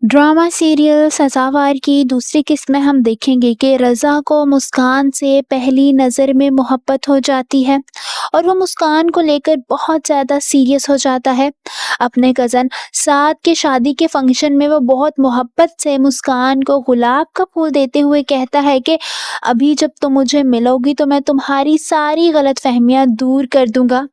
Drama serial सजावार की दूसरी किस्म में हम देखेंगे कि रज़ा को मुस्कान से पहली नज़र में मोहब्बत हो जाती है और वो मुस्कान को लेकर बहुत ज़्यादा सीरियस हो जाता है। अपने कज़न साद के शादी के फंक्शन में वो बहुत मोहब्बत से मुस्कान को गुलाब का फूल देते हुए कहता है कि अभी जब तुम मुझे मिलोगी तो मैं तुम्हारी सारी गलतफहमियां दूर कर दूंगा।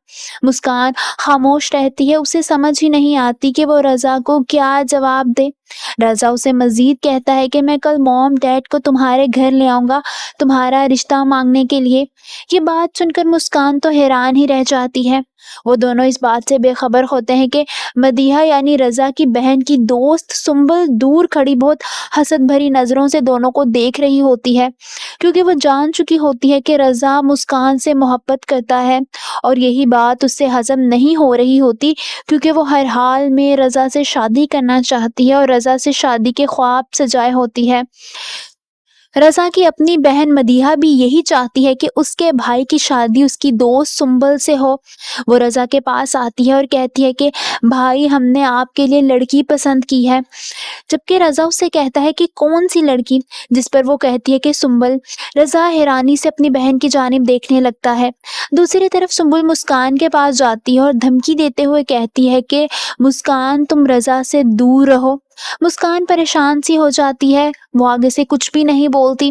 मुस्कान खामोश रहती है, उसे समझ ही नहीं आती कि वो रज़ा को क्या जवाब दे। रज़ा उसे मज़ीद कहता है कि मैं कल मॉम डैड को तुम्हारे घर ले आऊँगा तुम्हारा रिश्ता मांगने के लिए। ये बात सुनकर मुस्कान तो हैरान ही रह जाती है। वो दोनों इस बात से बेखबर होते हैं कि मदीहा यानी रज़ा की बहन की दोस्त सुंबल दूर खड़ी बहुत हसद भरी नज़रों से दोनों को देख रही होती है, क्योंकि वो जान चुकी होती है कि रज़ा मुस्कान से मोहब्बत करता है और यही बात उससे हज़म नहीं हो रही होती, क्योंकि वो हर हाल में रज़ा से शादी करना चाहती है और रज़ा से शादी के ख्वाब सजाए होती है। रज़ा की अपनी बहन मदीहा भी यही चाहती है कि उसके भाई की शादी उसकी दोस्त सुंबल से हो। वो रज़ा के पास आती है और कहती है कि भाई, हमने आपके लिए लड़की पसंद की है। जबकि रज़ा उससे कहता है कि कौन सी लड़की, जिस पर वो कहती है कि सुंबल। रज़ा हैरानी से अपनी बहन की जानिब देखने लगता है। दूसरी तरफ सुंबल मुस्कान के पास जाती है और धमकी देते हुए कहती है कि मुस्कान, तुम रज़ा से दूर रहो। मुस्कान परेशान सी हो जाती है, वो आगे से कुछ भी नहीं बोलती।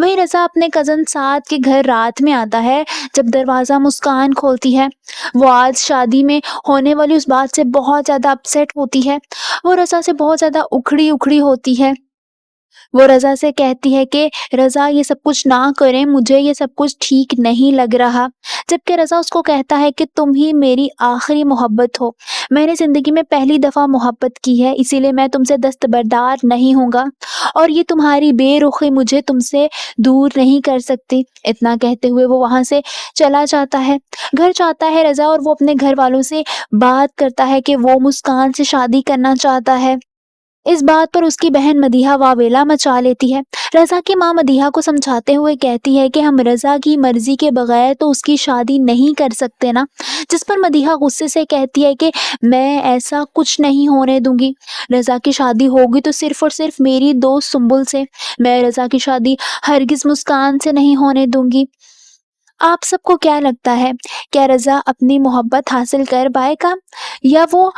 वहीं रज़ा अपने कज़न साद के घर रात में आता है। जब दरवाज़ा मुस्कान खोलती है, वो आज शादी में होने वाली उस बात से बहुत ज़्यादा अपसेट होती है। वो रज़ा से बहुत ज़्यादा उखड़ी उखड़ी होती है। वो रज़ा से कहती है कि रज़ा, ये सब कुछ ना करें, मुझे ये सब कुछ ठीक नहीं लग रहा। जबकि रज़ा उसको कहता है कि तुम ही मेरी आखिरी मोहब्बत हो। मैंने ज़िंदगी में पहली दफ़ा मोहब्बत की है, इसीलिए मैं तुमसे दस्तबरदार नहीं होऊँगा और ये तुम्हारी बेरुखी मुझे तुमसे दूर नहीं कर सकती। इतना कहते हुए वो वहाँ से चला जाता है। घर जाता है रज़ा और वो अपने घर वालों से बात करता है कि वो मुस्कान से शादी करना चाहता है। इस बात पर उसकी बहन मदीहा वावेला मचा लेती है। रज़ा की माँ मदीहा को समझाते हुए कहती है कि हम रज़ा की मर्जी के बगैर तो उसकी शादी नहीं कर सकते ना। जिस पर मदीहा गुस्से से कहती है कि मैं ऐसा कुछ नहीं होने दूंगी। रज़ा की शादी होगी तो सिर्फ और सिर्फ मेरी दोस्त सुंबुल से। मैं रज़ा की शादी हरगिज मुस्कान से नहीं होने दूंगी। आप सबको क्या लगता है, क्या रज़ा अपनी मोहब्बत हासिल कर पाएगा या वो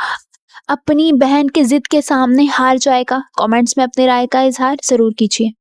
अपनी बहन की जिद के सामने हार जाएगा? कमेंट्स में अपनी राय का इजहार ज़रूर कीजिए।